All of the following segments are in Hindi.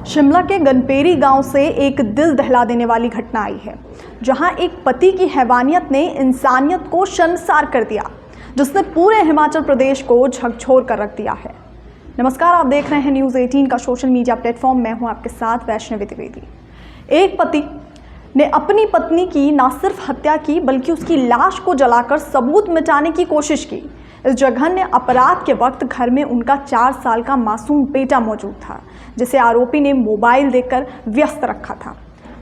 शिमला के गनपेरी गांव से एक दिल दहला देने वाली घटना आई है, जहां एक पति की हैवानियत ने इंसानियत को शर्मसार कर दिया, जिसने पूरे हिमाचल प्रदेश को झकझोर कर रख दिया है। नमस्कार, आप देख रहे हैं न्यूज़ 18 का सोशल मीडिया प्लेटफॉर्म। मैं हूं आपके साथ वैष्णवी द्विवेदी। एक पति ने अपनी पत्नी की न सिर्फ हत्या की बल्कि उसकी लाश को जलाकर सबूत मिटाने की कोशिश की। इस जघन्य अपराध के वक्त घर में उनका 4 साल का मासूम बेटा मौजूद था, जिसे आरोपी ने मोबाइल देकर व्यस्त रखा था।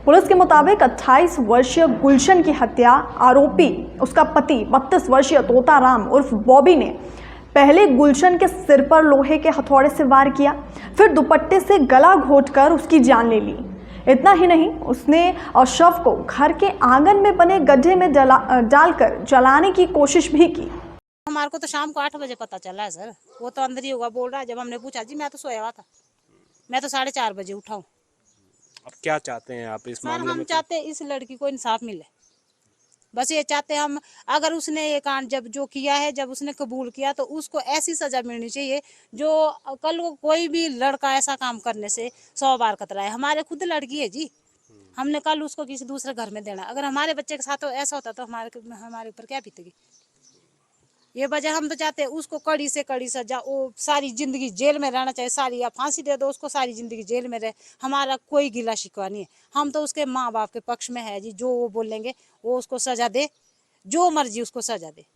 पुलिस के मुताबिक 28 वर्षीय गुलशन की हत्या आरोपी उसका पति 32 वर्षीय तोताराम उर्फ बॉबी ने पहले गुलशन के सिर पर लोहे के हथौड़े से वार किया, फिर दुपट्टे से गला घोंटकर उसकी जान ले ली। इतना ही नहीं, उसने शव को घर के आंगन में बने गड्ढे में डालकर जलाने की कोशिश भी की। हमारे को तो शाम को 8 बजे पता चला है सर। वो तो अंदर ही होगा बोल रहा है। जब हमने पूछा, जी मैं तो सोया हुआ था, मैं तो 4:30 बजे उठा हूँ। अब क्या चाहते हैं आप इस मामले में? हम चाहते हैं इस लड़की को इंसाफ मिले, बस ये चाहते हैं हम। अगर उसने ये कांड जब जो किया है, जब उसने कबूल किया, तो उसको ऐसी सजा मिलनी चाहिए जो कल को कोई भी लड़का ऐसा काम करने से 100 बार कतराए। हमारे खुद लड़की है जी, हमने कल उसको किसी दूसरे घर में देना। अगर हमारे बच्चे के साथ ऐसा होता तो हमारे ऊपर क्या बीतेगी। ये वजह हम तो चाहते हैं उसको कड़ी से कड़ी सजा, वो सारी जिंदगी जेल में रहना चाहिए, सारी, या फांसी दे दो उसको, सारी जिंदगी जेल में रहे। हमारा कोई गिला शिकवा नहीं है, हम तो उसके माँ बाप के पक्ष में है जी। जो वो बोलेंगे वो उसको सजा दे, जो मर्जी उसको सजा दे।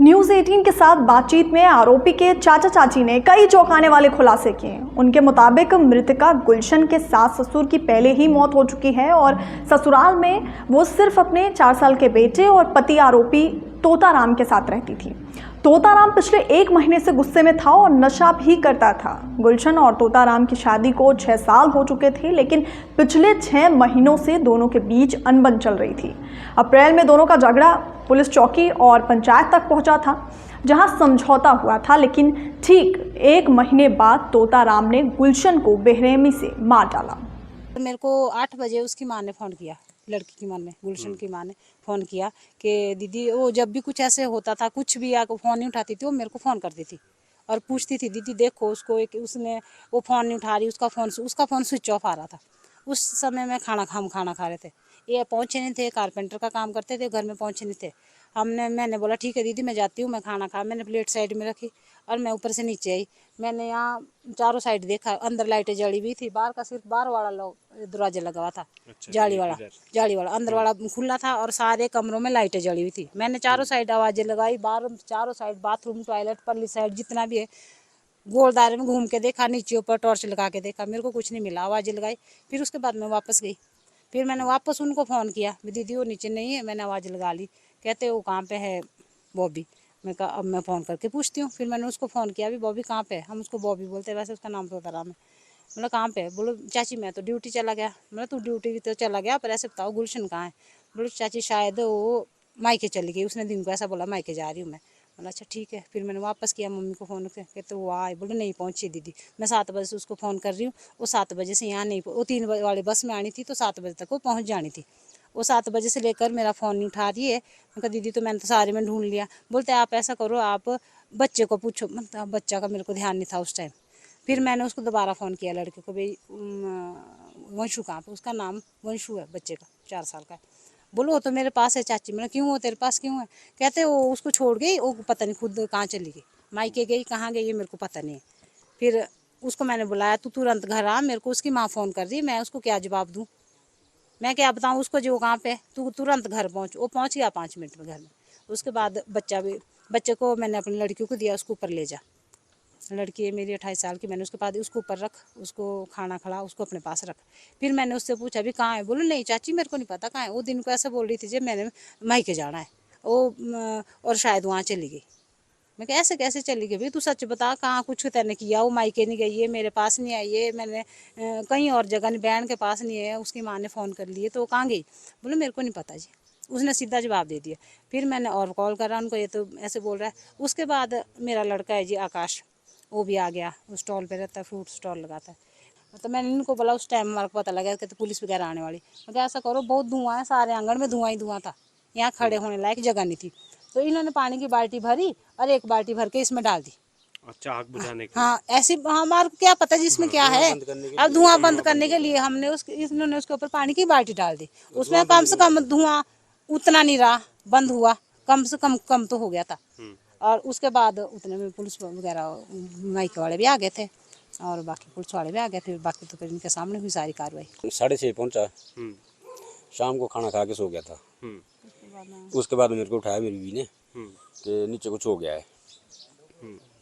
न्यूज़ 18 के साथ बातचीत में आरोपी के चाचा चाची ने कई चौंकाने वाले खुलासे किए। उनके मुताबिक मृतका गुलशन के सास ससुर की पहले ही मौत हो चुकी है और ससुराल में वो सिर्फ अपने 4 साल के बेटे और पति आरोपी तोताराम के साथ रहती थी। तोताराम पिछले 1 महीने से गुस्से में था और नशा भी करता था। गुलशन और तोताराम की शादी को 6 साल हो चुके थे, लेकिन पिछले 6 महीनों से दोनों के बीच अनबन चल रही थी। अप्रैल में दोनों का झगड़ा पुलिस चौकी और पंचायत तक पहुंचा था, जहां समझौता हुआ था, लेकिन ठीक 1 महीने बाद तोताराम ने गुलशन को बेरहमी से मार डाला। मेरे को 8 बजे उसकी माँ ने फ़ोन किया, लड़की की माँ ने, गुलशन की माँ ने फ़ोन किया कि दीदी, वो जब भी कुछ ऐसे होता था, कुछ भी आकर फ़ोन नहीं उठाती थी, वो मेरे को फ़ोन करती थी और पूछती थी, दीदी देखो उसको, एक उसने वो फ़ोन नहीं उठा रही, उसका फ़ोन स्विच ऑफ आ रहा था। उस समय में खाना खा रहे थे, ये पहुँचे नहीं थे, कारपेंटर का काम करते थे, घर में पहुँचे नहीं थे। मैंने बोला ठीक है दीदी मैं जाती हूँ, मैं खाना खा, मैंने प्लेट साइड में रखी और मैं ऊपर से नीचे आई। मैंने यहाँ चारों साइड देखा, अंदर लाइटें जली हुई थी, बाहर का सिर्फ बाहर वाला दरवाजा लगा हुआ था। अच्छा, जाली वाला अंदर वाला खुला था और सारे कमरों में लाइटें जली हुई थी। मैंने चारों साइड आवाज़ें लगाई, बाहर चारों साइड बाथरूम, टॉयलेट, परली साइड जितना भी है गोल दायरे में घूम के देखा, नीचे ऊपर टॉर्च लगा के देखा, मेरे को कुछ नहीं मिला। आवाज़ें लगाई, फिर उसके बाद मैं वापस गई। फिर मैंने वापस उनको फ़ोन किया, दीदी वो नीचे नहीं है, मैंने आवाज़ लगा ली। कहते वो कहाँ पे है बॉबी। मैं कहा अब मैं फ़ोन करके पूछती हूँ। फिर मैंने उसको फ़ोन किया, अभी बॉबी कहाँ पे है, हम उसको बॉबी बोलते हैं, वैसे उसका नाम तोताराम है। मतलब कहाँ पे है, बोलो चाची मैं तो ड्यूटी चला गया। मतलब तू ड्यूटी तो चला गया, पर ऐसे बताओ गुलशन कहाँ है। बोलो चाची शायद वो मायके चली गई, उसने दिन को ऐसा बोला, मायके जा रही हूँ मैं। बोला अच्छा ठीक है। फिर मैंने वापस किया मम्मी को फ़ोन करके, तो वो आए, बोले नहीं पहुँची दीदी। मैं 7 बजे से उसको फ़ोन कर रही हूँ, वो 7 बजे से यहाँ नहीं, वो 3 बजे वाली बस में आनी थी, तो 7 बजे तक वो पहुँच जानी थी। वो 7 बजे से लेकर मेरा फ़ोन नहीं उठा रही है। मैं कहा दीदी तो मैंने तो सारे में ढूंढ लिया। बोलते आप ऐसा करो, आप बच्चे को पूछो। मतलब बच्चा का मेरे को ध्यान नहीं था उस टाइम। फिर मैंने उसको दोबारा फ़ोन किया लड़के को, भाई वंशु कहाँ पे, उसका नाम वंशु है, बच्चे का 4 साल का है। बोलो वो तो मेरे पास है चाची। मैंने क्यों, वो तेरे पास क्यों है। कहते वो उसको छोड़ गई, वो पता नहीं खुद कहाँ चली गई, मायके गई, कहाँ गई ये मेरे को पता नहीं है। फिर उसको मैंने बुलाया, तू तुरंत घर आ, मेरे को उसकी माँ फ़ोन कर रही, मैं उसको क्या जवाब दूँ, मैं क्या बताऊँ उसको जो कहाँ पे, तू तुरंत घर पहुँच। वो पहुँच गया 5 मिनट में घर में। उसके बाद बच्चे को मैंने अपनी लड़की को दिया, उसको ऊपर ले जा। लड़की है मेरी 28 साल की, मैंने उसके बाद उसको ऊपर रख, उसको खाना खिला, उसको अपने पास रख। फिर मैंने उससे पूछा भी कहाँ है, बोलो नहीं चाची मेरे को नहीं पता कहाँ है। वो दिन को ऐसा बोल रही थी जब मैंने मायके जाना है वो, और शायद वहाँ चली गई। मैं कहा ऐसे कैसे चली गई भाई, तू सच बता कहाँ कुछ तैने किया। वो मायके नहीं गई है, मेरे पास नहीं आई है, मैंने कहीं और जगह नहीं, बहन के पास नहीं है, उसकी माँ ने फ़ोन कर लिए, तो वो कहाँ गई। बोले मेरे को नहीं पता जी, उसने सीधा जवाब दे दिया। फिर मैंने और कॉल करा उनको, ये तो ऐसे बोल रहा है। उसके बाद मेरा लड़का है जी आकाश, वो भी आ गया, वो स्टॉल पे रहता है, फ्रूट स्टॉल लगाता है। तो मैंने इनको बोला, उस टाइम हमारे को पता लगा कि तो पुलिस वगैरह आने वाली। मैं ऐसा करो, बहुत धुआं है, सारे आंगन में धुआं ही धुआं था, यहाँ खड़े होने लायक जगह नहीं थी। तो इन्होंने पानी की बाल्टी भरी और एक बाल्टी भर के इसमें डाल दी। अच्छा, आग बुझाने के हाँ ऐसी हमारे को क्या पता जी इसमें क्या है। अब धुआं बंद करने के लिए हमने इन्होंने उसके ऊपर पानी की बाल्टी डाल दी, उसमें कम से कम धुआं उतना नहीं रहा, बंद हुआ, कम से कम तो हो गया था। और उसके बाद उतने में पुलिस वगैरह माइक वाले भी आ गए थे और बाकी पुलिस वाले भी आ गए थे। बाकी तो फिर इनके सामने हुई सारी कार्रवाई। 6:30 पहुंचा, हम्म, शाम को खाना खा के सो गया था। हम्म, उसके बाद मेरे को उठाया मेरी बीवी ने हम्म, कि नीचे कुछ हो गया है।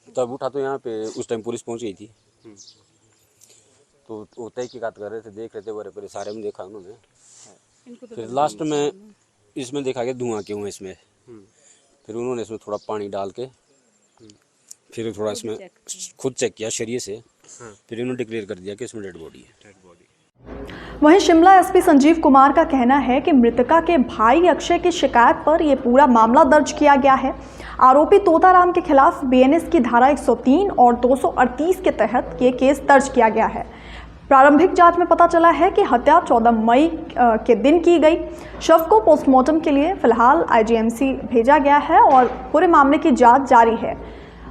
तब उठा तो यहाँ पे उस टाइम पुलिस पहुंच गई थी। हम्म। तो वो तहकीकात कर रहे थे, देख रहे थे, बड़े बड़े सारे में देखा उन्होंने। फिर लास्ट में इसमें देखा कि धुआं क्यों है इसमें। फिर उन्होंने इसमें थोड़ा पानी डाल के फिर थोड़ा इसमें खुद चेक किया शरीर से। फिर इन्होंने डिक्लेयर कर दिया कि इसमें डेड बॉडी है। वहीं शिमला एसपी संजीव कुमार का कहना है कि मृतका के भाई अक्षय की शिकायत पर यह पूरा मामला दर्ज किया गया है। आरोपी तोताराम के खिलाफ बीएनएस की धारा 103 और 238 के तहत ये केस दर्ज किया गया है। प्रारंभिक जांच में पता चला है कि हत्या 14 मई के दिन की गई। शव को पोस्टमार्टम के लिए फिलहाल आईजीएमसी भेजा गया है और पूरे मामले की जांच जारी है।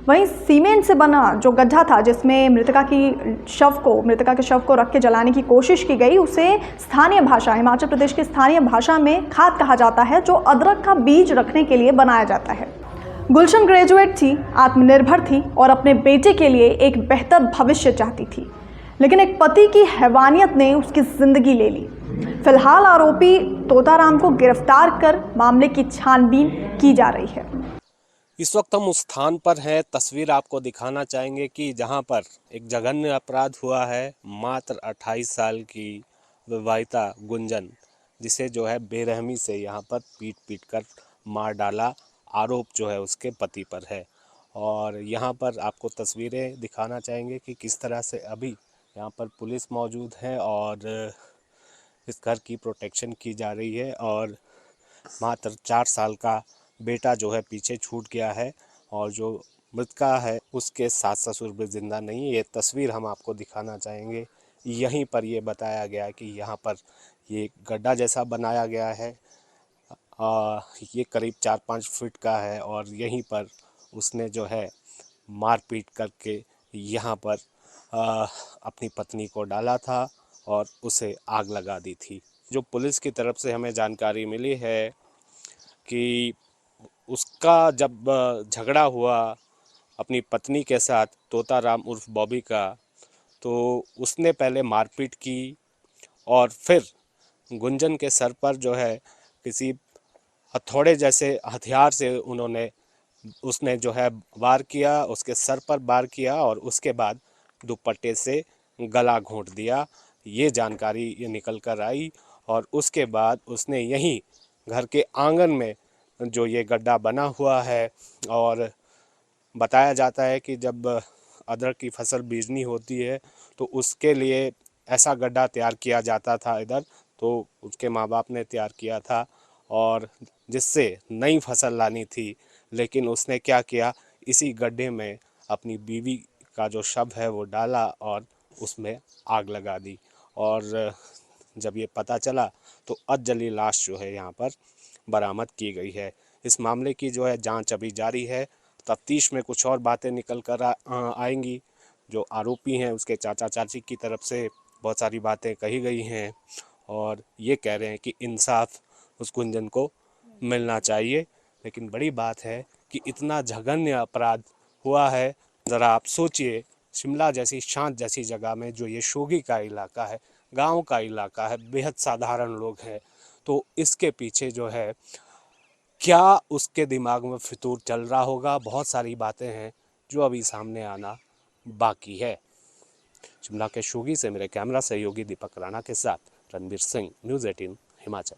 वहीं सीमेंट से बना जो गड्ढा था जिसमें मृतका के शव को रख के जलाने की कोशिश की गई, उसे स्थानीय भाषा, हिमाचल प्रदेश की स्थानीय भाषा में खाद कहा जाता है, जो अदरक का बीज रखने के लिए बनाया जाता है। गुलशन ग्रेजुएट थी, आत्मनिर्भर थी और अपने बेटे के लिए एक बेहतर भविष्य चाहती थी, लेकिन एक पति की हैवानियत ने उसकी जिंदगी ले ली। फिलहाल आरोपी तोताराम को गिरफ्तार कर मामले की छानबीन की जा रही है। इस वक्त हम उस स्थान पर हैं। तस्वीर आपको दिखाना चाहेंगे कि जहां पर एक जघन्य अपराध हुआ है। मात्र 28 साल की विवाहिता गुंजन, जिसे जो है बेरहमी से यहां पर पीट कर मार डाला। आरोप जो है उसके पति पर है। और यहां पर आपको तस्वीरें दिखाना चाहेंगे कि किस तरह से अभी यहां पर पुलिस मौजूद है और इस घर की प्रोटेक्शन की जा रही है। और मात्र 4 साल का बेटा जो है पीछे छूट गया है और जो मृतका है उसके सास ससुर भी जिंदा नहीं है। ये तस्वीर हम आपको दिखाना चाहेंगे। यहीं पर ये बताया गया है कि यहाँ पर ये गड्ढा जैसा बनाया गया है। ये करीब 4-5 फीट का है और यहीं पर उसने जो है मारपीट करके यहाँ पर अपनी पत्नी को डाला था और उसे आग लगा दी थी। जो पुलिस की तरफ से हमें जानकारी मिली है कि उसका जब झगड़ा हुआ अपनी पत्नी के साथ, तोताराम उर्फ बॉबी का, तो उसने पहले मारपीट की और फिर गुंजन के सर पर जो है किसी हथौड़े जैसे हथियार से उसने जो है वार किया, उसके सर पर वार किया और उसके बाद दुपट्टे से गला घोंट दिया। ये जानकारी ये निकल कर आई और उसके बाद उसने यहीं घर के आंगन में जो ये गड्ढा बना हुआ है, और बताया जाता है कि जब अदरक की फसल बीजनी होती है तो उसके लिए ऐसा गड्ढा तैयार किया जाता था इधर, तो उसके माँ बाप ने तैयार किया था और जिससे नई फसल लानी थी। लेकिन उसने क्या किया, इसी गड्ढे में अपनी बीवी का जो शव है वो डाला और उसमें आग लगा दी। और जब ये पता चला तो अधजली लाश जो है यहाँ पर बरामद की गई है। इस मामले की जो है जांच अभी जारी है। तफ्तीश में कुछ और बातें निकल कर आएंगी। जो आरोपी हैं उसके चाचा चाची की तरफ से बहुत सारी बातें कही गई हैं और ये कह रहे हैं कि इंसाफ उस गुंजन को मिलना चाहिए। लेकिन बड़ी बात है कि इतना जघन्य अपराध हुआ है। ज़रा आप सोचिए, शिमला जैसी शांत जैसी जगह में जो ये शोगी का इलाका है, गांव का इलाका है, बेहद साधारण लोग हैं, तो इसके पीछे जो है क्या उसके दिमाग में फितूर चल रहा होगा। बहुत सारी बातें हैं जो अभी सामने आना बाकी है। शिमला के शोगी से मेरे कैमरा सहयोगी दीपक राणा के साथ रणबीर सिंह, न्यूज़ 18 हिमाचल।